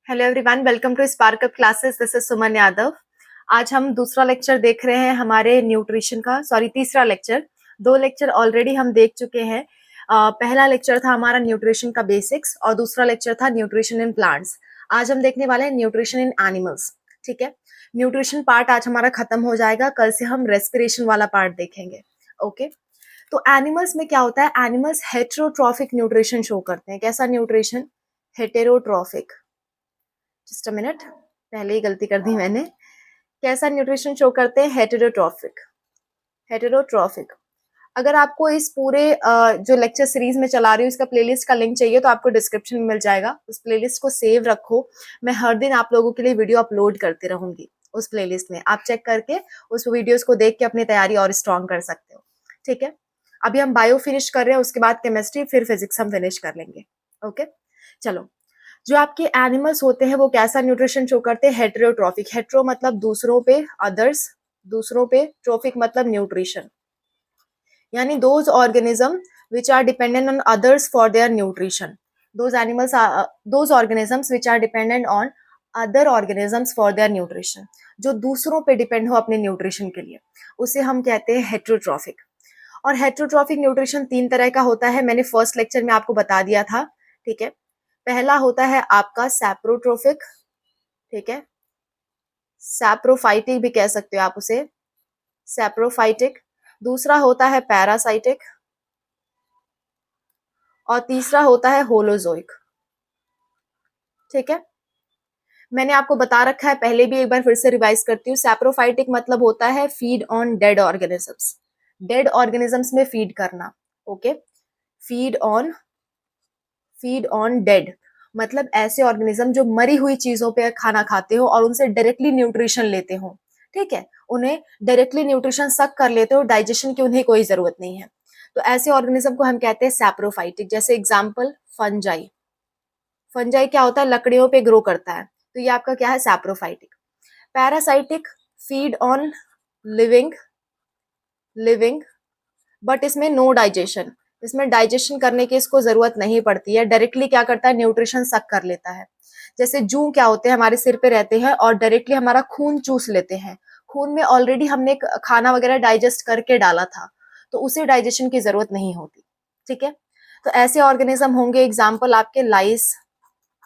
Hello everyone, welcome to spark up classes. This is Suman Yadav. आज हम दूसरा लेक्चर देख रहे हैं हमारे न्यूट्रिशन का, तीसरा लेक्चर। दो लेक्चर ऑलरेडी हम देख चुके हैं। पहला लेक्चर था हमारा न्यूट्रिशन का बेसिक्स और दूसरा लेक्चर था न्यूट्रिशन इन प्लांट्स। आज हम देखने वाले हैं न्यूट्रिशन इन एनिमल्स। ठीक है, न्यूट्रिशन पार्ट आज हमारा खत्म हो जाएगा। कल से हम रेस्पिरेशन वाला पार्ट देखेंगे। ओके, तो एनिमल्स में क्या होता है? एनिमल्स हेटेरोट्रॉफिक न्यूट्रिशन शो करते हैं। कैसा nutrition? Heterotrophic. Just a minute, पहले ही गलती कर दी मैंने। कैसा न्यूट्रिशन शो करते हैं? हेटेरोट्रॉफिक। हेटेरोट्रॉफिक। अगर आपको इस पूरे जो लेक्चर सीरीज में चला रही हूँ इसका प्लेलिस्ट का लिंक चाहिए तो आपको डिस्क्रिप्शन में मिल जाएगा। उस प्लेलिस्ट को सेव रखो। मैं हर दिन आप लोगों के लिए वीडियो अपलोड करती रहूंगी उस प्लेलिस्ट में। आप चेक करके उस वीडियोस को देख के अपनी तैयारी और स्ट्रॉन्ग कर सकते हो। ठीक है, अभी हम बायो फिनिश कर रहे हैं, उसके बाद केमिस्ट्री, फिर फिजिक्स हम फिनिश कर लेंगे। ओके, चलो। जो आपके एनिमल्स होते हैं वो कैसा न्यूट्रिशन शो करते हैं? हेटेरोट्रॉफिक। हेटेरो मतलब दूसरों पे, अदर्स दूसरों पे, ट्रोफिक मतलब न्यूट्रिशन, यानी those organism which are dependent on others for their nutrition. Those organisms which are dependent on other organisms for their nutrition. जो दूसरों पे डिपेंड हो अपने न्यूट्रिशन के लिए, उसे हम कहते हैं हेटेरोट्रॉफिक। और हेटेरोट्रॉफिक न्यूट्रिशन तीन तरह का होता है, मैंने फर्स्ट लेक्चर में आपको बता दिया था। ठीक है, पहला होता है आपका सैप्रोट्रोफिक। ठीक है, सैप्रोफाइटिक भी कह सकते हो आप उसे, सैप्रोफाइटिक। दूसरा होता है पैरासाइटिक और तीसरा होता है होलोजोइक। ठीक है, मैंने आपको बता रखा है पहले भी, एक बार फिर से रिवाइज करती हूँ। सैप्रोफाइटिक मतलब होता है feed on dead organisms. Dead organisms में फीड करना। ओके, फीड ऑन डेड मतलब ऐसे ऑर्गेनिज्म जो मरी हुई चीजों पे खाना खाते हो और उनसे डायरेक्टली न्यूट्रिशन लेते हो। ठीक है, उन्हें डायरेक्टली न्यूट्रिशन सक कर लेते हो, डाइजेशन की उन्हें कोई जरूरत नहीं है। तो ऐसे ऑर्गेनिज्म को हम कहते हैं सैप्रोफाइटिक। जैसे एग्जांपल फंजाई। फंजाई क्या होता है? लकड़ियों पे ग्रो करता है, तो ये आपका क्या है? Saprophytic. Parasitic, feed on living living but इसमें नो डाइजेशन। इसमें डाइजेशन करने की इसको जरूरत नहीं पड़ती है, डायरेक्टली क्या करता है? न्यूट्रिशन सक कर लेता है। जैसे जू क्या होते हैं, हमारे सिर पे रहते हैं और डायरेक्टली हमारा खून चूस लेते हैं। खून में ऑलरेडी हमने खाना वगैरह डाइजेस्ट करके डाला था, तो उसे डाइजेशन की जरूरत नहीं होती। ठीक है, तो ऐसे ऑर्गेनिज्म होंगे। एग्जाम्पल आपके लाइस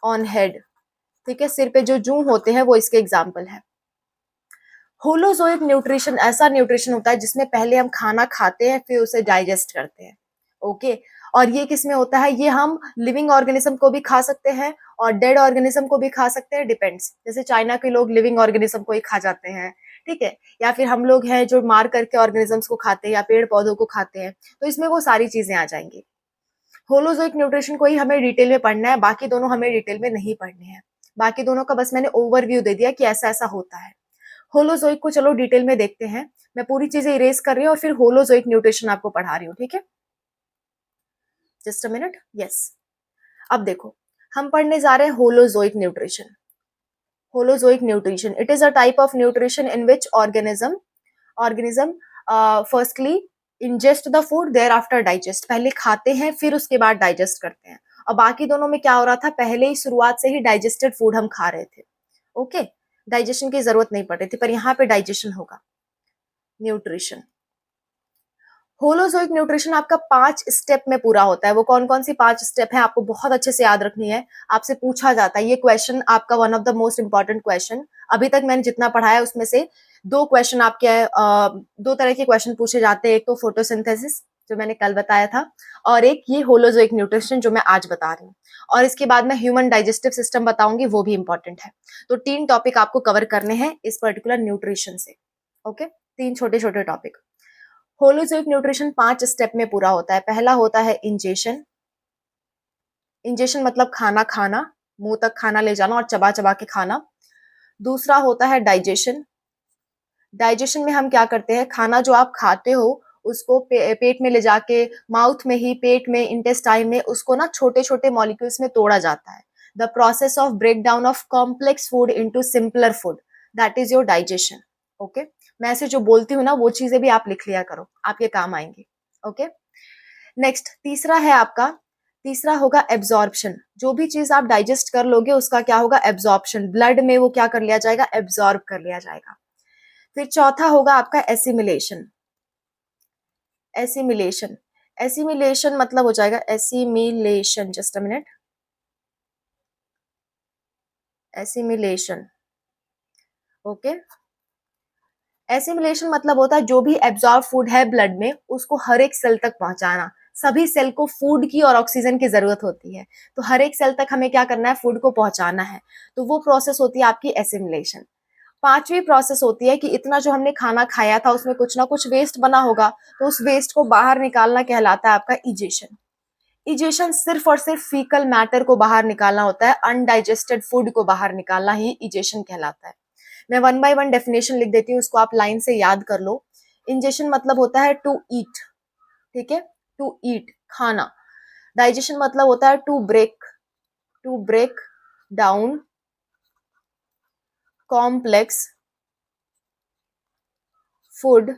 ऑन हेड। ठीक है, सिर पे जो जू होते हैं वो इसके एग्जाम्पल है। होलोजोइक न्यूट्रिशन ऐसा न्यूट्रिशन होता है जिसमें पहले हम खाना खाते हैं फिर उसे डाइजेस्ट करते हैं। ओके, और ये किसमें होता है? ये हम लिविंग ऑर्गेनिज्म को भी खा सकते हैं और डेड ऑर्गेनिज्म को भी खा सकते हैं, डिपेंड्स। जैसे चाइना के लोग लिविंग ऑर्गेनिज्म को ही खा जाते हैं। ठीक है, या फिर हम लोग हैं जो मार करके ऑर्गेनिजम्स को खाते हैं या पेड़ पौधों को खाते हैं, तो इसमें वो सारी चीजें आ जाएंगी। होलोजोइक न्यूट्रिशन को ही हमें डिटेल में पढ़ना है, बाकी दोनों हमें डिटेल में नहीं पढ़ने हैं। बाकी दोनों का बस मैंने ओवरव्यू दे दिया कि ऐसा ऐसा होता है। होलोजोइक को चलो डिटेल में देखते हैं। मैं पूरी चीजें इरेज कर रही हूँ और फिर होलोजोइक न्यूट्रिशन आपको पढ़ा रही हूँ। ठीक है, जस्ट अ मिनट। यस, अब देखो, हम पढ़ने जा रहे हैं holozoic nutrition. Holozoic nutrition, it is a type of nutrition in which organism firstly ingest the food, thereafter digest. पहले खाते हैं फिर उसके बाद डाइजेस्ट करते हैं। और बाकी दोनों में क्या हो रहा था? पहले ही शुरुआत से ही डाइजेस्टेड फूड हम खा रहे थे। ओके, डाइजेशन की जरूरत नहीं पड़ रही थी, पर यहाँ पे डाइजेशन होगा। न्यूट्रिशन, होलोजोइक न्यूट्रिशन आपका 5 स्टेप में पूरा होता है। वो कौन कौन सी 5 स्टेप है आपको बहुत अच्छे से याद रखनी है। आपसे पूछा जाता है ये क्वेश्चन, आपका one of the most important question. अभी तक मैंने जितना पढ़ाया उसमें से दो क्वेश्चन आपके दो तरह के क्वेश्चन पूछे जाते हैं। एक तो फोटोसिंथेसिस जो मैंने कल बताया था, और एक ये होलोजोइक न्यूट्रिशन जो मैं आज बता रही हूँ। और इसके बाद मैं ह्यूमन डाइजेस्टिव सिस्टम बताऊंगी, वो भी इंपॉर्टेंट है। तो 3 टॉपिक आपको कवर करने हैं इस पर्टिकुलर न्यूट्रिशन से। ओके, 3 छोटे छोटे टॉपिक। होलोजोइक न्यूट्रिशन 5 स्टेप में पूरा होता है। पहला होता है इंजेशन। इंजेशन मतलब खाना खाना, मुंह तक खाना ले जाना और चबा चबा के खाना। दूसरा होता है डाइजेशन। डाइजेशन में हम क्या करते हैं? खाना जो आप खाते हो उसको पेट में ले जाके, माउथ में ही, पेट में, इंटेस्टाइन में, उसको ना छोटे छोटे मॉलिक्यूल्स में तोड़ा जाता है। The process of break down of complex food into simpler food, that is your digestion. Okay, मैं ऐसे जो बोलती हूँ ना वो चीजें भी आप लिख लिया करो, आपके काम आएंगे। ओके, नेक्स्ट तीसरा है आपका, तीसरा होगा एब्जॉर्प्शन, जो भी चीज आप डाइजेस्ट कर लोगे उसका क्या होगा, एब्जॉर्प्शन, ब्लड में वो क्या कर लिया जाएगा, एब्जॉर्ब कर लिया जाएगा। फिर चौथा होगा आपका एसिमिलेशन। एसिमिलेशन, एसिमिलेशन मतलब हो जाएगा assimilation, just a minute, assimilation, okay. Assimilation मतलब होता है जो भी एब्जॉर्ब फूड है ब्लड में उसको हर एक सेल तक पहुंचाना। सभी सेल को फूड की और ऑक्सीजन की जरूरत होती है, तो हर एक सेल तक हमें क्या करना है, फूड को पहुंचाना है, तो वो प्रोसेस होती है आपकी एसिमिलेशन। पांचवी प्रोसेस होती है कि इतना जो हमने खाना खाया था उसमें कुछ ना कुछ वेस्ट बना होगा, तो उस वेस्ट को बाहर निकालना कहलाता है आपका इजेशन। इजेशन सिर्फ और सिर्फ फीकल मैटर को बाहर निकालना होता है, अनडाइजेस्टेड फूड को बाहर निकालना ही इजेशन कहलाता है। मैं वन बाय वन डेफिनेशन लिख देती हूँ, उसको आप लाइन से याद कर लो। इंजेशन मतलब होता है टू ईट, ठीक है, टू ईट, खाना। डाइजेशन मतलब होता है to break down complex food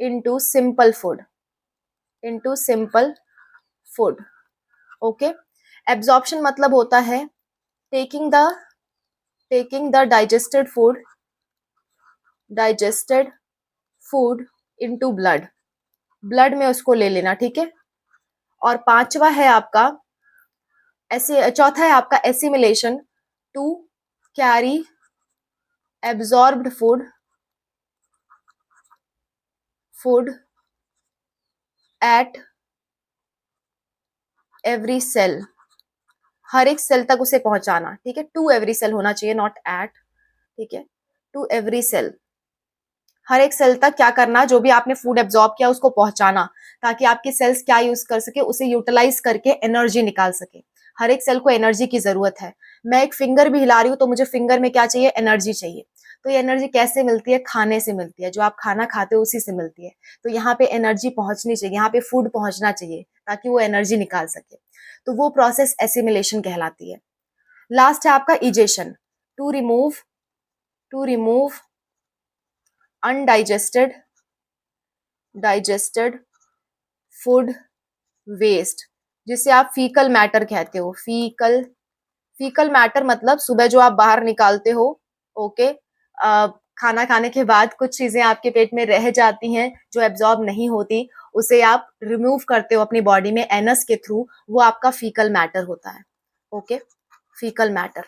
into simple food, okay. Absorption मतलब होता है taking the digested food into blood में उसको ले लेना, ठीक है। और पांचवा है आपका चौथा है आपका assimilation, to carry absorbed food at every cell, हर एक सेल तक उसे पहुंचाना, ठीक है। टू एवरी सेल होना चाहिए, नॉट एट, ठीक है। टू एवरी सेल, हर एक सेल तक क्या करना, जो भी आपने फूड एब्जॉर्ब किया उसको पहुंचाना, ताकि आपकी सेल्स क्या यूज कर सके, उसे यूटिलाइज करके एनर्जी निकाल सके। हर एक सेल को एनर्जी की जरूरत है। मैं एक फिंगर भी हिला रही हूँ तो मुझे फिंगर में क्या चाहिए, एनर्जी चाहिए। तो ये एनर्जी कैसे मिलती है, खाने से मिलती है, जो आप खाना खाते हो उसी से मिलती है। तो यहाँ पे एनर्जी पहुंचनी चाहिए, यहाँ पे फूड पहुंचना चाहिए ताकि वो एनर्जी निकाल सके, तो वो प्रोसेस एसिमिलेशन कहलाती है। लास्ट है आपका egestion, to remove undigested digested food waste, जिसे आप फीकल मैटर कहते हो। फीकल मैटर मतलब सुबह जो आप बाहर निकालते हो, ओके। खाना खाने के बाद कुछ चीजें आपके पेट में रह जाती हैं जो एब्जॉर्ब नहीं होती, उसे आप रिमूव करते हो अपनी बॉडी में एनस के थ्रू, वो आपका फीकल मैटर होता है, ओके। फीकल मैटर,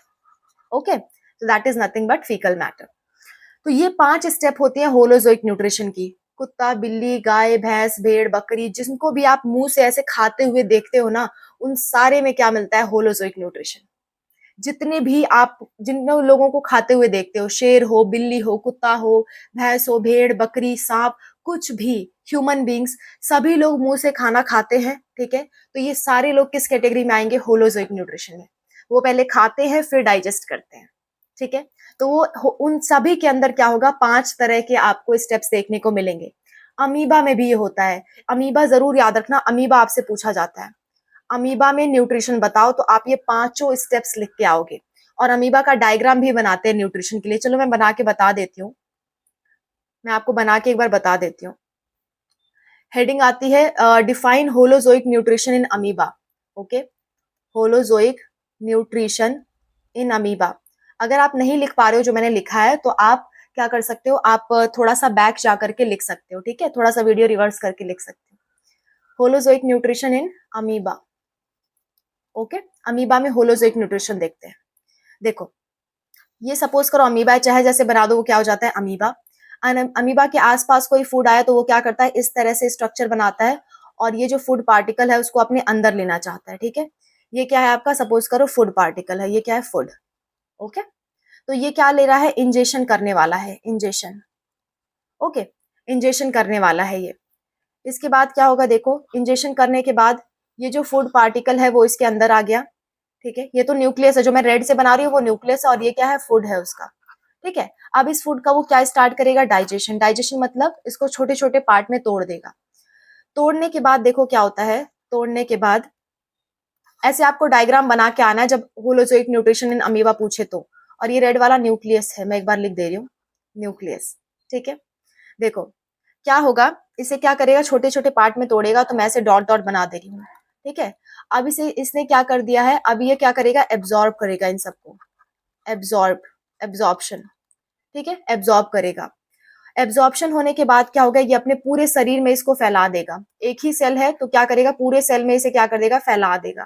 ओके, तो that is nothing but faecal matter. तो ये 5 स्टेप होती है होलोजोइक न्यूट्रिशन की। कुत्ता, बिल्ली, गाय, भैंस, भेड़, बकरी, जिनको भी आप मुंह से ऐसे खाते हुए देखते हो ना, उन सारे में क्या मिलता है, होलोजोइक न्यूट्रिशन। जितने भी आप जिन लोगों को खाते हुए देखते हो, शेर हो, बिल्ली हो, कुत्ता हो, भैंस हो, भेड़, बकरी, सांप, कुछ भी ह्यूमन बींग्स, सभी लोग मुंह से खाना खाते हैं, ठीक है। तो ये सारे लोग किस कैटेगरी में आएंगे, होलोजोइक न्यूट्रिशन में। वो पहले खाते हैं फिर डाइजेस्ट करते हैं, ठीक है। तो वो उन सभी के अंदर क्या होगा, 5 तरह के आपको स्टेप्स देखने को मिलेंगे। अमीबा में भी ये होता है। अमीबा जरूर याद रखना, अमीबा आपसे पूछा जाता है, अमीबा में न्यूट्रिशन बताओ, तो आप ये 5 स्टेप्स लिख के आओगे। और अमीबा का डायग्राम भी बनाते हैं न्यूट्रिशन के लिए, चलो मैं बना के बता देती हूँ, मैं आपको बना के एक बार बता देती हूँ। हेडिंग आती है define holozoic nutrition in amoeba, okay. Holozoic nutrition in amoeba. अगर आप नहीं लिख पा रहे हो जो मैंने लिखा है, तो आप क्या कर सकते हो, आप थोड़ा सा बैक जा करके लिख सकते हो, ठीक है, थोड़ा सा वीडियो रिवर्स करके लिख सकते हो। Holozoic nutrition in amoeba, okay. Amoeba में होलोजोइक न्यूट्रिशन देखते हैं। देखो, ये सपोज करो अमीबा है, चाहे जैसे बना दो, वो क्या हो जाता है, अमीबा। अमीबा के आसपास कोई फूड आया तो वो क्या करता है, इस तरह से स्ट्रक्चर बनाता है, और ये जो फूड पार्टिकल है उसको अपने अंदर लेना चाहता है, ठीक है। ये क्या है आपका, सपोज करो फूड पार्टिकल है, ये क्या है, फूड, ओके। तो ये क्या ले रहा है, इंजेक्शन करने वाला है, इंजेक्शन, ओके, इंजेक्शन करने वाला है ये। इसके बाद क्या होगा, देखो, इंजेक्शन करने के बाद ये जो फूड पार्टिकल है वो इसके अंदर आ गया, ठीक है। ये तो न्यूक्लियस है, जो मैं रेड से बना रही हूँ वो न्यूक्लियस है, और ये क्या है, फूड है उसका, ठीक है। अब इस फूड का वो क्या स्टार्ट करेगा, डाइजेशन। डाइजेशन मतलब इसको छोटे छोटे पार्ट में तोड़ देगा। तोड़ने के बाद देखो क्या होता है, तोड़ने के बाद ऐसे आपको डायग्राम बना के आना है जब होलोजोइक न्यूट्रिशन इन अमीबा पूछे तो। और ये रेड वाला न्यूक्लियस है, मैं एक बार लिख दे रही हूँ, न्यूक्लियस, ठीक है। देखो क्या होगा, इसे क्या करेगा, छोटे छोटे पार्ट में तोड़ेगा, तो मैं ऐसे डॉट डॉट बना दे रही हूँ, ठीक है। अब इसे इसने क्या कर दिया है, अब ये क्या करेगा, एब्जॉर्ब करेगा इन सबको, एब्जॉर्ब, एब्जॉर्प्शन, ठीक है, एब्जॉर्ब करेगा। एब्जॉर्प्शन होने के बाद क्या होगा, ये अपने पूरे शरीर में इसको फैला देगा। एक ही सेल है तो क्या करेगा, पूरे सेल में इसे क्या कर देगा, फैला देगा।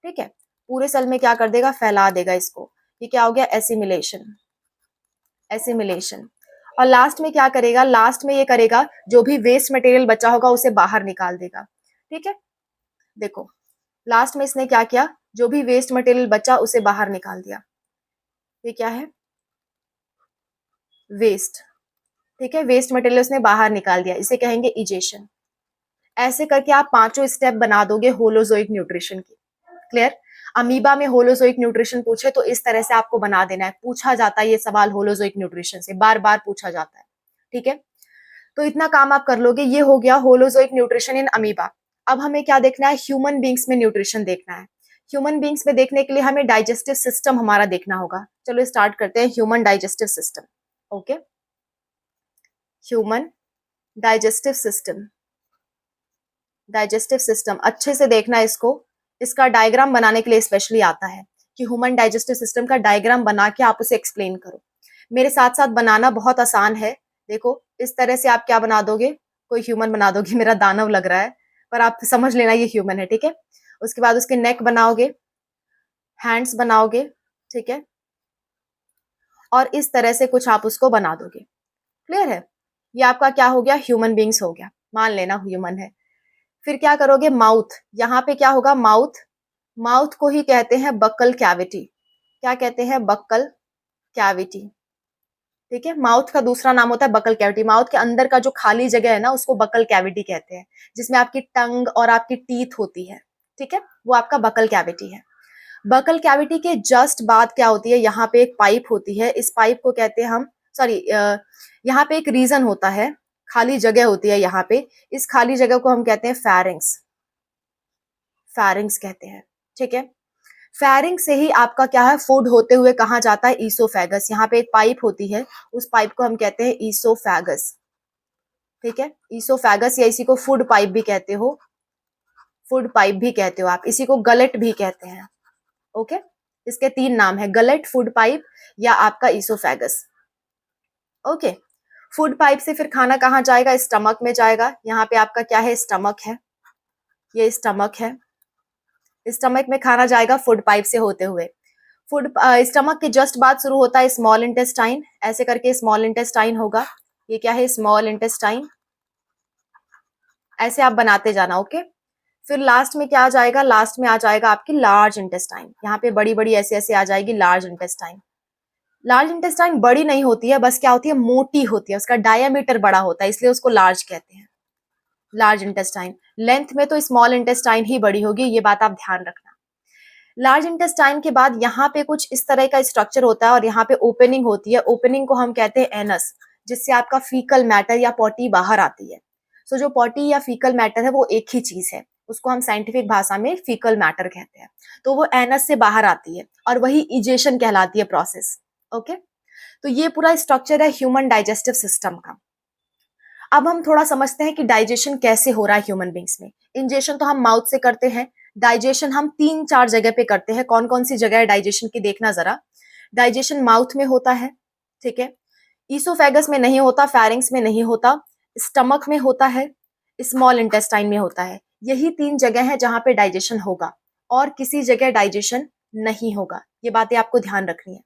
ठीक है, पूरे सेल में क्या कर देगा, फैला देगा इसको। ये क्या हो गया, एसिमिलेशन, एसिमिलेशन। और लास्ट में क्या करेगा, लास्ट में ये करेगा जो भी वेस्ट मटेरियल बचा होगा उसे बाहर निकाल देगा। ठीक है, देखो लास्ट में इसने क्या किया, जो भी वेस्ट मटेरियल बचा उसे बाहर निकाल दिया। ये क्या है, वेस्ट। ठीक है, वेस्ट मटेरियल उसने बाहर निकाल दिया, इसे कहेंगे इजेशन। ऐसे करके आप पांचों स्टेप बना दोगे होलोजोइक न्यूट्रिशन की। क्लियर। अमीबा में होलोजोइक न्यूट्रिशन पूछे तो इस तरह से आपको बना देना है, पूछा जाता है ये सवाल होलोजोइक न्यूट्रिशन से, बार बार पूछा जाता है। ठीक है, तो इतना काम आप कर लोगे, ये हो गया होलोजोइक न्यूट्रिशन इन अमीबा। अब हमें क्या देखना है, ह्यूमन बींग्स में न्यूट्रिशन देखना है। ह्यूमन बींग्स में देखने के लिए हमें डाइजेस्टिव सिस्टम हमारा देखना होगा। चलो स्टार्ट करते हैं, human digestive system. Okay, human digestive system, digestive system अच्छे से देखना इसको, इसका डायग्राम बनाने के लिए स्पेशली आता है कि ह्यूमन डाइजेस्टिव सिस्टम का डायग्राम बना के आप उसे एक्सप्लेन करो। मेरे साथ साथ बनाना बहुत आसान है। देखो इस तरह से आप क्या बना दोगे, कोई ह्यूमन बना दोगे, मेरा दानव लग रहा है पर आप समझ लेना ये ह्यूमन है। ठीक है, उसके बाद उसके नेक बनाओगे, हैंड्स बनाओगे, ठीक है, और इस तरह से कुछ आप उसको बना दोगे। क्लियर है, ये आपका क्या हो गया, ह्यूमन बींग्स हो गया, मान लेना ह्यूमन है। फिर क्या करोगे, माउथ, यहाँ पे क्या होगा, माउथ, माउथ को ही कहते हैं बक्कल कैविटी। क्या कहते हैं, बक्कल कैविटी। ठीक है, माउथ का दूसरा नाम होता है बकल कैविटी। माउथ के अंदर का जो खाली जगह है ना उसको बकल कैविटी कहते हैं, जिसमें आपकी टंग और आपकी टीथ होती है। ठीक है, वो आपका बकल कैविटी है। बकल कैविटी के जस्ट बाद क्या होती है, यहाँ पे एक पाइप होती है, इस पाइप को कहते हैं हम, सॉरी, यहाँ पे एक रीजन होता है, खाली जगह होती है यहाँ पे, इस खाली जगह को हम कहते हैं फैरिंग्स, फैरिंग्स कहते हैं। ठीक है, फैरिंग से ही आपका क्या है, फूड होते हुए कहाँ जाता है, ईसोफेगस। यहाँ पे एक पाइप होती है, उस पाइप को हम कहते हैं ईसोफेगस। ठीक है, ईसोफेगस, या इसी को फूड पाइप भी कहते हो, फूड पाइप भी कहते हो आप, इसी को गलेट भी कहते हैं। ओके, इसके तीन नाम है, गलेट, फूड पाइप या आपका ईसोफेगस। ओके, फूड पाइप से फिर खाना कहाँ जाएगा, स्टमक में जाएगा। यहाँ पे आपका क्या है, स्टमक है, ये स्टमक है, स्टमक में खाना जाएगा फूड पाइप से होते हुए। फूड स्टमक के जस्ट बाद शुरू होता है स्मॉल इंटेस्टाइन, ऐसे करके स्मॉल इंटेस्टाइन होगा। ये क्या है, स्मॉल इंटेस्टाइन, ऐसे आप बनाते जाना। ओके, फिर लास्ट में क्या आ जाएगा, लास्ट में आ जाएगा आपकी लार्ज इंटेस्टाइन। यहाँ पे बड़ी बड़ी ऐसे ऐसे आ जाएगी लार्ज इंटेस्टाइन। लार्ज इंटेस्टाइन बड़ी नहीं होती है, बस क्या होती है, मोटी होती है, उसका डायमीटर बड़ा होता है, इसलिए उसको लार्ज कहते हैं, लार्ज इंटेस्टाइन। लेंथ में तो स्मॉल इंटेस्टाइन ही बड़ी होगी, ये बात आप ध्यान रखना। लार्ज इंटेस्टाइन के बाद यहाँ पे कुछ इस तरह का स्ट्रक्चर होता है और यहाँ पे ओपनिंग होती है, ओपनिंग को हम कहते हैं एनस, जिससे आपका फीकल मैटर या पॉटी बाहर आती है। सो जो पॉटी या फीकल मैटर है वो एक ही चीज है, उसको हम साइंटिफिक भाषा में फीकल मैटर कहते हैं। तो वो एनस से बाहर आती है और वही इजेशन कहलाती है प्रोसेस। ओके, तो ये पूरा स्ट्रक्चर है ह्यूमन डाइजेस्टिव सिस्टम का। अब हम थोड़ा समझते हैं कि डाइजेशन कैसे हो रहा है ह्यूमन बींग्स में। इंजेशन तो हम माउथ से करते हैं, डाइजेशन हम 3-4 जगह पे करते हैं। कौन कौन सी जगह है डाइजेशन की, देखना जरा। डाइजेशन माउथ में होता है, ठीक है, ईसोफेगस में नहीं होता, फैरिंग्स में नहीं होता, स्टमक में होता है, स्मॉल इंटेस्टाइन में होता है। यही 3 जगह है जहां पे डाइजेशन होगा, और किसी जगह डाइजेशन नहीं होगा। ये बातें आपको ध्यान रखनी है,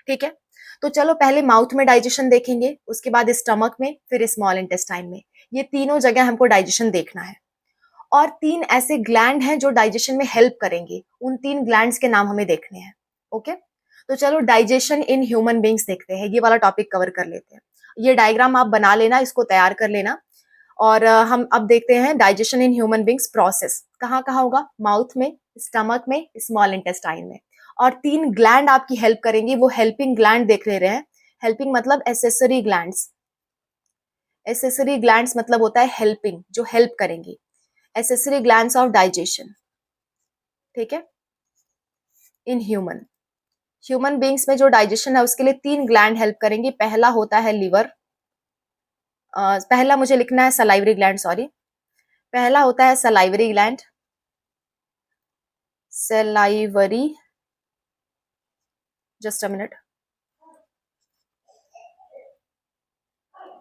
ठीक है। तो चलो पहले माउथ में डाइजेशन देखेंगे, उसके बाद स्टमक में, फिर स्मॉल इंटेस्टाइन में। ये तीनों जगह हमको डाइजेशन देखना है। और 3 ऐसे ग्लैंड हैं जो डाइजेशन में हेल्प करेंगे, उन 3 ग्लैंड्स के नाम हमें देखने हैं। ओके, तो चलो डाइजेशन इन ह्यूमन बींग्स देखते हैं, ये वाला टॉपिक कवर कर लेते हैं। ये डायग्राम आप बना लेना, इसको तैयार कर लेना। और हम अब देखते हैं digestion in human beings process कहाँ कहाँ होगा, माउथ में, स्टमक में, स्मॉल इंटेस्टाइन में। और 3 ग्लैंड आपकी हेल्प करेंगी, वो हेल्पिंग ग्लैंड देख ले रहे हैं। हेल्पिंग मतलब एसेसरी ग्लैंड्स, एसेसरी ग्लैंड्स मतलब होता है हेल्पिंग, जो हेल्प करेंगी, एसेसरी ग्लैंड्स ऑफ डाइजेशन। ठीक है, इन ह्यूमन, ह्यूमन बींग्स में जो डाइजेशन है उसके लिए 3 ग्लैंड हेल्प करेंगी। पहला होता है लिवर, पहला मुझे लिखना है सलाइवरी ग्लैंड, सॉरी, पहला होता है salivary gland, salivary, just a minute,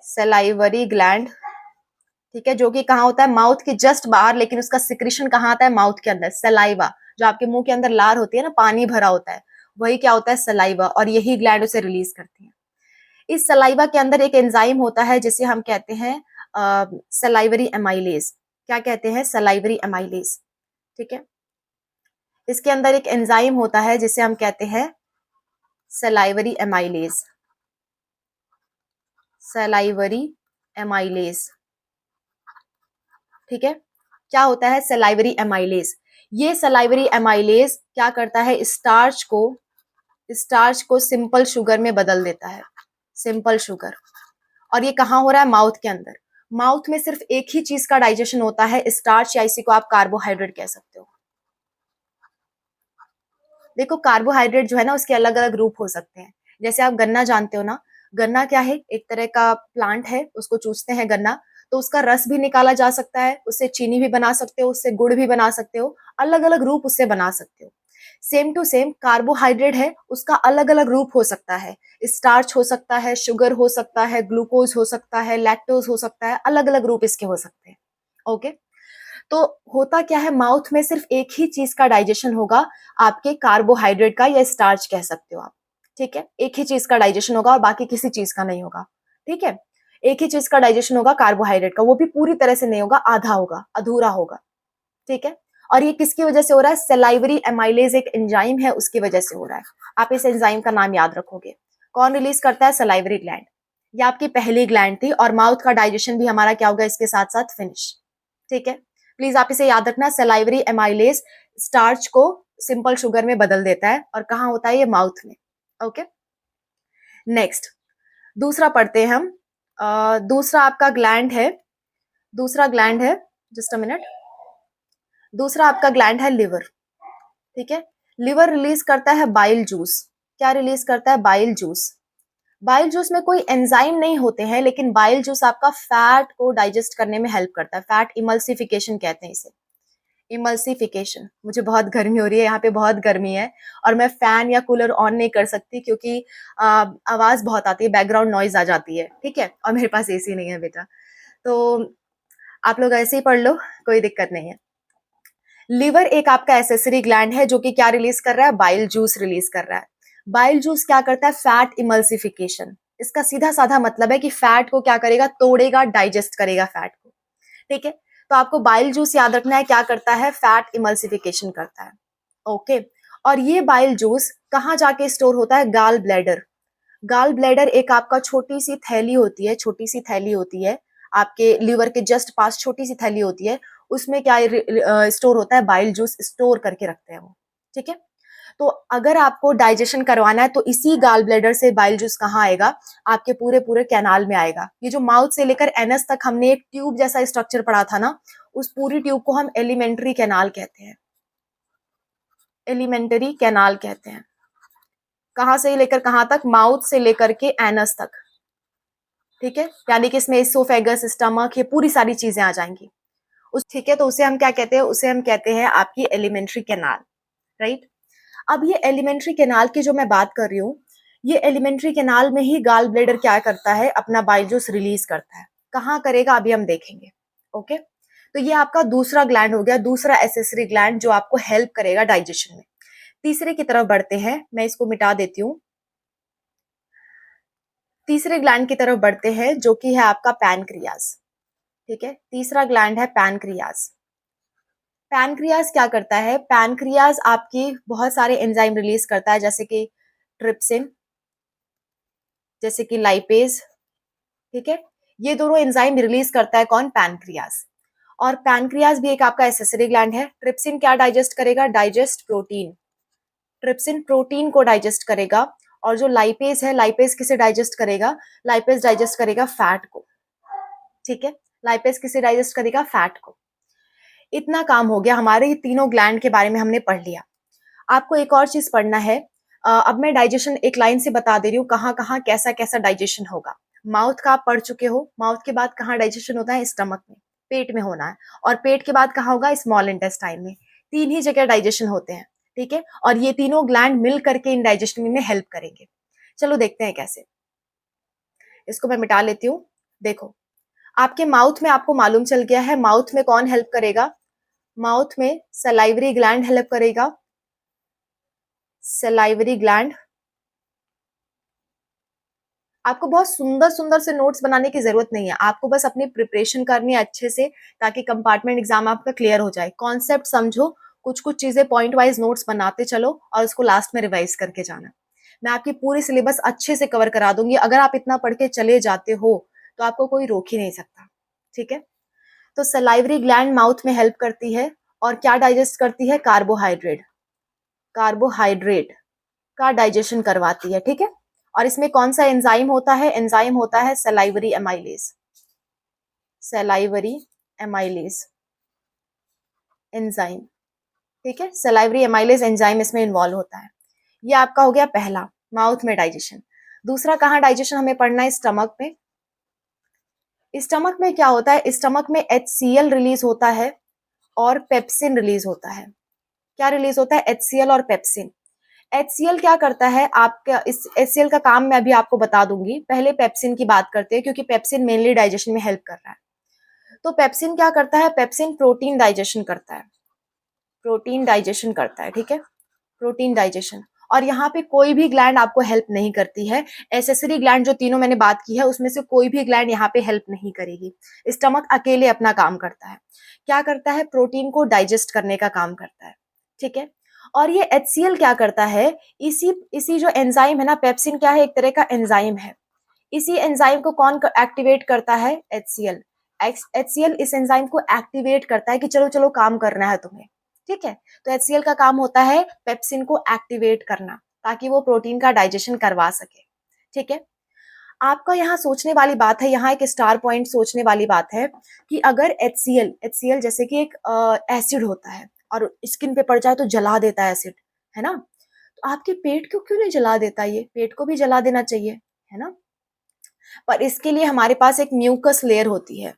salivary gland, ठीक है, जो कि कहाँ होता है, माउथ के जस्ट बाहर, लेकिन उसका सिक्रीशन कहाँ आता है, माउथ के अंदर। सलाइवा, जो आपके मुंह के अंदर लार होती है ना, पानी भरा होता है, वही क्या होता है, सलाइवा, और यही ग्लैंड उसे रिलीज करती है। इस सलाइवा के अंदर एक एंजाइम होता है जिसे हम कहते हैं सलाइवरी एमाइलेज। क्या कहते हैं, सलाइवरी एमाइलेज, ठीक है। इसके अंदर एक एंजाइम होता है जिसे हम कहते हैं सलाइवरी एमाइलेज, सलाइवरी एमाइलेज, ठीक है। क्या होता है सलाइवरी एमाइलेज, ये सलाइवरी एमाइलेज क्या करता है, स्टार्च को सिंपल शुगर में बदल देता है, सिंपल शुगर। और ये कहाँ हो रहा है, माउथ के अंदर। माउथ में सिर्फ एक ही चीज का डाइजेशन होता है, स्टार्च, या इसी को आप कार्बोहाइड्रेट कह सकते हो। देखो कार्बोहाइड्रेट जो है ना, उसके अलग अलग रूप हो सकते हैं। जैसे आप गन्ना जानते हो ना, गन्ना क्या है, एक तरह का प्लांट है, उसको चूसते हैं गन्ना, तो उसका रस भी निकाला जा सकता है, उससे चीनी भी बना सकते हो, उससे गुड़ भी बना सकते हो, अलग अलग रूप उससे बना सकते हो। सेम टू सेम कार्बोहाइड्रेट है, उसका अलग अलग रूप हो सकता है, स्टार्च हो सकता है, शुगर हो सकता है, ग्लूकोज हो सकता है, लैक्टोज हो सकता है, अलग अलग रूप इसके हो सकते हैं। ओके, तो होता क्या है, माउथ में सिर्फ एक ही चीज का डाइजेशन होगा, आपके कार्बोहाइड्रेट का, या स्टार्च कह सकते हो आप, ठीक है। एक ही चीज का डाइजेशन होगा और बाकी किसी चीज का नहीं होगा, ठीक है। एक ही चीज का डाइजेशन होगा कार्बोहाइड्रेट का, वो भी पूरी तरह से नहीं होगा, आधा होगा, अधूरा होगा, ठीक है। और ये किसकी वजह से हो रहा है, सलाइवरी एमाइलेज एक एंजाइम है, उसकी वजह से हो रहा है। आप इस एंजाइम का नाम याद रखोगे। कौन रिलीज करता है, सलाइवरी ग्लैंड। ये आपकी पहली ग्लैंड थी, और माउथ का डाइजेशन भी हमारा क्या होगा इसके साथ साथ फिनिश, ठीक है। प्लीज आप इसे याद रखना, सलाइवरी एमाइलेज स्टार्च को सिंपल शुगर में बदल देता है, और कहाँ होता है, ये माउथ में। ओके, नेक्स्ट दूसरा पढ़ते हैं हम। दूसरा आपका ग्लैंड है, दूसरा ग्लैंड है, जस्ट अ मिनट, दूसरा आपका ग्लैंड है लिवर, ठीक है। लिवर रिलीज करता है बाइल जूस। क्या रिलीज करता है, बाइल जूस। बाइल जूस में कोई एंजाइम नहीं होते हैं, लेकिन बाइल जूस आपका फैट को डाइजेस्ट करने में हेल्प करता है, फैट इमल्सिफिकेशन कहते हैं इसे, इमल्सिफिकेशन। मुझे बहुत गर्मी हो रही है, यहाँ पे बहुत गर्मी है, और मैं फैन या कूलर ऑन नहीं कर सकती क्योंकि आवाज बहुत आती है, बैकग्राउंड नॉइज आ जाती है, ठीक है। और मेरे पास एसी नहीं है बेटा, तो आप लोग ऐसे ही पढ़ लो, कोई दिक्कत नहीं है। लिवर एक आपका एसेसरी ग्लैंड है जो कि क्या रिलीज कर रहा है, बाइल जूस रिलीज कर रहा है। बाइल जूस क्या करता है, फैट इमल्सिफिकेशन। इसका सीधा साधा मतलब है कि फैट को क्या करेगा, तोड़ेगा, डाइजेस्ट करेगा फैट को, ठीक है। तो आपको बाइल जूस याद रखना है, क्या करता है, फैट इमल्सिफिकेशन करता है। ओके, और ये बाइल जूस कहाँ जाके स्टोर होता है, गाल ब्लैडर। गाल ब्लैडर एक आपका छोटी सी थैली होती है, छोटी सी थैली होती है, आपके लीवर के जस्ट पास छोटी सी थैली होती है, उसमें क्या स्टोर होता है, बाइल जूस स्टोर करके रखते हैं वो, ठीक है। तो अगर आपको डाइजेशन करवाना है तो इसी गाल ब्लैडर से बाइल जूस कहाँ आएगा, आपके पूरे पूरे कैनाल में आएगा। ये जो माउथ से लेकर एनस तक हमने एक ट्यूब जैसा स्ट्रक्चर पढ़ा था ना, उस पूरी ट्यूब को हम एलिमेंट्री कैनाल कहते हैं, एलिमेंट्री कैनाल कहते हैं। कहाँ से लेकर कहाँ तक, माउथ से लेकर के एनस तक, ठीक है। यानी कि इसमें इसोफेगस, स्टमक, ये पूरी सारी चीजें आ जाएंगी उस, ठीक है। तो उसे हम क्या कहते हैं, उसे हम कहते हैं आपकी एलिमेंट्री कैनाल, राइट। अब ये एलिमेंट्री कैनाल की जो मैं बात कर रही हूँ, ये एलिमेंट्री कैनाल में ही गाल ब्लैडर क्या करता है, अपना बाइल जूस रिलीज करता है। कहाँ करेगा अभी हम देखेंगे, ओके। तो ये आपका दूसरा ग्लैंड हो गया, दूसरा एसेसरी ग्लैंड जो आपको हेल्प करेगा डाइजेशन में। तीसरे की तरफ बढ़ते हैं, मैं इसको मिटा देती हूँ। तीसरे ग्लैंड की तरफ बढ़ते हैं जो कि है आपका पैनक्रियाज, ठीक है। तीसरा ग्लैंड है पैनक्रियाज। पैनक्रियाज क्या करता है, पैनक्रियाज आपकी बहुत सारे एंजाइम रिलीज करता है, जैसे कि ट्रिप्सिन, जैसे कि लाइपेज, ठीक है। ये दोनों एंजाइम रिलीज करता है कौन, पैनक्रियाज। और पैनक्रियाज भी एक आपका एसेसरी ग्लैंड है। ट्रिप्सिन क्या डाइजेस्ट करेगा, डाइजेस्ट प्रोटीन। ट्रिप्सिन प्रोटीन को डाइजेस्ट करेगा, और जो लाइपेज है, लाइपेज किसे डाइजेस्ट करेगा, लाइपेज डाइजेस्ट करेगा फैट को, ठीक है। लाइपेज किसे डाइजेस्ट करेगा, फैट को। इतना काम हो गया, हमारे ये तीनों ग्लैंड के बारे में हमने पढ़ लिया। आपको एक और चीज पढ़ना है। अब मैं डाइजेशन एक लाइन से बता दे रही हूँ, कहाँ कहाँ कैसा कैसा डाइजेशन होगा। माउथ का आप पढ़ चुके हो, माउथ के बाद कहाँ डाइजेशन होता है, स्टमक में, पेट में होना है। और पेट के बाद कहाँ होगा, स्मॉल इंटेस्टाइन में। तीन ही जगह डाइजेशन होते हैं, ठीक है, और ये तीनों ग्लैंड मिल करके इन डाइजेशन में हेल्प करेंगे। चलो देखते हैं कैसे। इसको मैं मिटा लेती हूँ। देखो, आपके माउथ में आपको मालूम चल गया है, माउथ में कौन हेल्प करेगा? माउथ में सलाइवरी ग्लैंड हेल्प करेगा, सलाइवरी ग्लैंड। आपको बहुत सुंदर सुंदर से नोट्स बनाने की जरूरत नहीं है, आपको बस अपनी प्रिपरेशन करनी है अच्छे से, ताकि कंपार्टमेंट एग्जाम आपका क्लियर हो जाए। कॉन्सेप्ट समझो, कुछ कुछ चीजें पॉइंट वाइज नोट्स बनाते चलो और उसको लास्ट में रिवाइज करके जाना। मैं आपकी पूरी सिलेबस अच्छे से कवर करा दूंगी, अगर आप इतना पढ़ के चले जाते हो तो आपको कोई रोक ही नहीं सकता, ठीक है। तो सलाइवरी ग्लैंड माउथ में हेल्प करती है, और क्या डाइजेस्ट करती है? कार्बोहाइड्रेट, कार्बोहाइड्रेट का डाइजेशन करवाती है, ठीक है। और इसमें कौन सा एंजाइम होता है? एंजाइम होता है salivary amylase, salivary amylase enzyme, ठीक है। सलाइवरी एमाइलेज एंजाइम इसमें इन्वॉल्व होता है। ये आपका हो गया पहला, माउथ में डाइजेशन। दूसरा कहाँ डाइजेशन हमें पढ़ना है? स्टमक में। स्टमक में क्या होता है? स्टमक में HCl रिलीज होता है और पेप्सिन रिलीज होता है। क्या रिलीज होता है? HCl और पेप्सिन। HCl क्या करता है आपका? इस HCl का काम मैं अभी आपको बता दूंगी, पहले पेप्सिन की बात करते हैं, क्योंकि पेप्सिन मेनली डाइजेशन में हेल्प कर रहा है। तो पेप्सिन क्या करता है? पेप्सिन प्रोटीन डाइजेशन करता है, प्रोटीन डाइजेशन करता है, ठीक है, प्रोटीन डाइजेशन। और यहाँ पे कोई भी ग्लैंड आपको हेल्प नहीं करती है। एसेसरी ग्लैंड जो तीनों मैंने बात की है, उसमें से कोई भी ग्लैंड यहाँ पे हेल्प नहीं करेगी। स्टमक अकेले अपना काम करता है। क्या करता है? प्रोटीन को डाइजेस्ट करने का काम करता है, ठीक है। और ये HCl क्या करता है? इसी इसी जो एंजाइम है ना, पेप्सिन क्या है? एक तरह का एंजाइम है। इसी एंजाइम को कौन एक्टिवेट करता है? HCl। HCl इस एंजाइम को एक्टिवेट करता है कि चलो चलो काम करना है तुम्हें, ठीक है। तो HCl का काम होता है पेप्सिन को एक्टिवेट करना, ताकि वो प्रोटीन का डाइजेशन करवा सके, ठीक है। आपका यहाँ सोचने वाली बात है, यहाँ एक स्टार पॉइंट सोचने वाली बात है कि अगर HCl जैसे कि एक एसिड होता है और स्किन पे पड़ जाए तो जला देता है एसिड, है ना। तो आपके पेट को क्यों नहीं जला देता? ये पेट को भी जला देना चाहिए, है ना। पर इसके लिए हमारे पास एक म्यूकस लेयर होती है।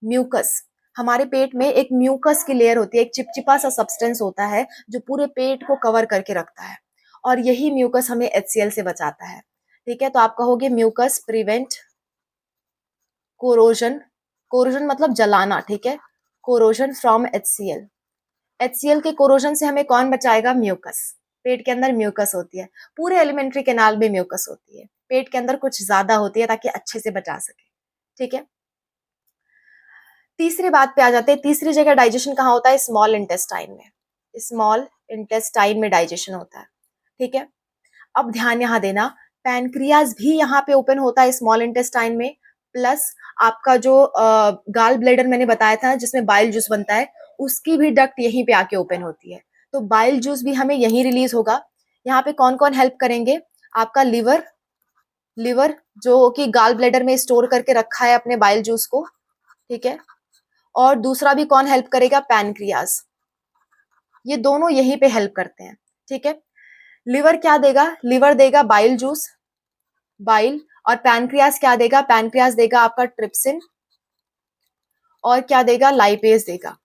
म्यूकस, हमारे पेट में एक म्यूकस की लेयर होती है, एक चिपचिपा सा सब्सटेंस होता है जो पूरे पेट को कवर करके रखता है, और यही म्यूकस हमें HCl से बचाता है, ठीक है। तो आप कहोगे म्यूकस प्रिवेंट कोरोजन, कोरोजन मतलब जलाना, ठीक है, कोरोजन फ्रॉम HCl। HCl के कोरोजन से हमें कौन बचाएगा? म्यूकस। पेट के अंदर म्यूकस होती है, पूरे एलिमेंट्री कैनाल में म्यूकस होती है, पेट के अंदर कुछ ज्यादा होती है ताकि अच्छे से बचा सके, ठीक है। तीसरी बात पे आ जाते हैं। तीसरी जगह डाइजेशन कहाँ होता है? स्मॉल इंटेस्टाइन में, स्मॉल इंटेस्टाइन में डाइजेशन होता है, ठीक है। अब ध्यान यहाँ देना, पैनक्रियाज भी यहाँ पे ओपन होता है स्मॉल इंटेस्टाइन में, प्लस आपका जो गाल ब्लेडर मैंने बताया था जिसमें बाइल जूस बनता है, उसकी भी डक्ट यहीं पे आके ओपन होती है। तो बाइल जूस भी हमें यहीं रिलीज होगा। यहाँ पे कौन कौन हेल्प करेंगे? आपका लिवर, लिवर जो कि गाल ब्लेडर में स्टोर करके रखा है अपने बाइल जूस को, ठीक है। और दूसरा भी कौन हेल्प करेगा? पैनक्रियाज। ये दोनों यहीं पे हेल्प करते हैं, ठीक है। लिवर क्या देगा? लिवर देगा बाइल जूस, बाइल। और पैनक्रियाज क्या देगा? पैनक्रियाज देगा आपका ट्रिप्सिन, और क्या देगा? लाइपेज देगा,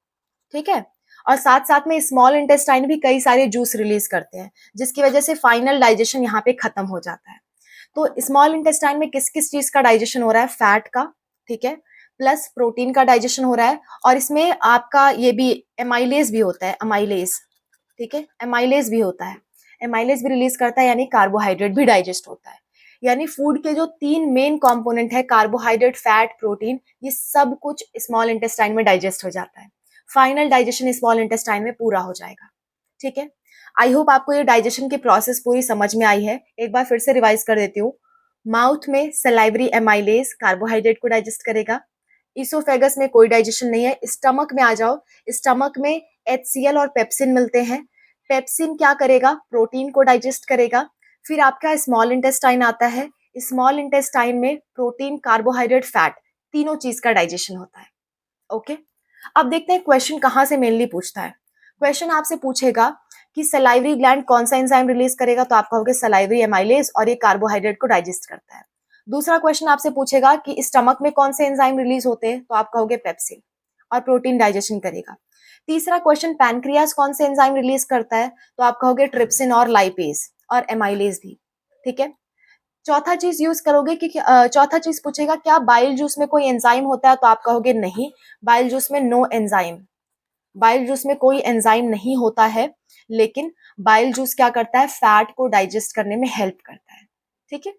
ठीक है। और साथ साथ में स्मॉल इंटेस्टाइन भी कई सारे जूस रिलीज करते हैं, जिसकी वजह से फाइनल डाइजेशन यहाँ पे खत्म हो जाता है। तो स्मॉल इंटेस्टाइन में किस किस चीज का डाइजेशन हो रहा है? फैट का, ठीक है, प्लस प्रोटीन का डाइजेशन हो रहा है। और इसमें आपका ये भी एमाइलेज भी होता है, अमाइलेज, ठीक है, एमाइलेज भी होता है, एमाइलेज भी रिलीज करता है, यानी कार्बोहाइड्रेट भी डाइजेस्ट होता है। यानी फूड के जो तीन मेन कंपोनेंट है, कार्बोहाइड्रेट, फैट, प्रोटीन, ये सब कुछ स्मॉल इंटेस्टाइन में डाइजेस्ट हो जाता है। फाइनल डाइजेशन स्मॉल इंटेस्टाइन में पूरा हो जाएगा, ठीक है। आई होप आपको ये डाइजेशन की प्रोसेस पूरी समझ में आई है। एक बार फिर से रिवाइज कर देती हूँ। माउथ में सलाइवरी एमाइलेज कार्बोहाइड्रेट को डाइजेस्ट करेगा। इसोफेगस में कोई डाइजेशन नहीं है। स्टमक में आ जाओ, स्टमक में HCl और पेप्सिन मिलते हैं। पेप्सिन क्या करेगा? प्रोटीन को डाइजेस्ट करेगा। फिर आपका स्मॉल इंटेस्टाइन आता है। स्मॉल इंटेस्टाइन में प्रोटीन, कार्बोहाइड्रेट, फैट, तीनों चीज का डाइजेशन होता है, ओके। अब देखते हैं क्वेश्चन कहाँ से मेनली पूछता है। क्वेश्चन आपसे पूछेगा कि सलाइवरी ग्लैंड कौन सा एंजाइम रिलीज करेगा, तो आप कहोगे सलाइवरी एमाइलेज, और ये कार्बोहाइड्रेट को डाइजेस्ट करता है। दूसरा क्वेश्चन आपसे पूछेगा कि स्टमक में कौन से एंजाइम रिलीज होते हैं, तो आप कहोगे पेप्सिन, और प्रोटीन डाइजेशन करेगा। तीसरा क्वेश्चन, पैनक्रियाज कौन से एंजाइम रिलीज करता है? तो आप कहोगे ट्रिप्सिन और लाइपेज और एमाइलेज भी, ठीक है। चौथा चीज यूज करोगे कि चौथा चीज पूछेगा क्या बाइल जूस में कोई एंजाइम होता है? तो आप कहोगे नहीं, बाइल जूस में नो एंजाइम, बाइल जूस में कोई एंजाइम नहीं होता है, लेकिन बाइल जूस क्या करता है? फैट को डाइजेस्ट करने में हेल्प करता है, ठीक है।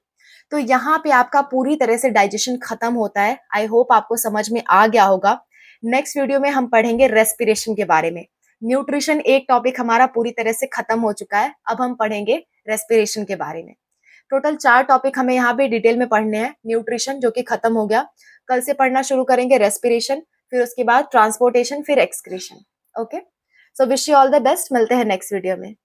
तो यहाँ पे आपका पूरी तरह से डाइजेशन खत्म होता है। आई होप आपको समझ में आ गया होगा। नेक्स्ट वीडियो में हम पढ़ेंगे रेस्पिरेशन के बारे में। न्यूट्रिशन एक टॉपिक हमारा पूरी तरह से खत्म हो चुका है, अब हम पढ़ेंगे रेस्पिरेशन के बारे में। टोटल 4 टॉपिक हमें यहाँ पे डिटेल में पढ़ने हैं। न्यूट्रिशन जो कि खत्म हो गया, कल से पढ़ना शुरू करेंगे रेस्पिरेशन, फिर उसके बाद ट्रांसपोर्टेशन, फिर excretion. Okay, so wish you all the best, मिलते हैं नेक्स्ट वीडियो में।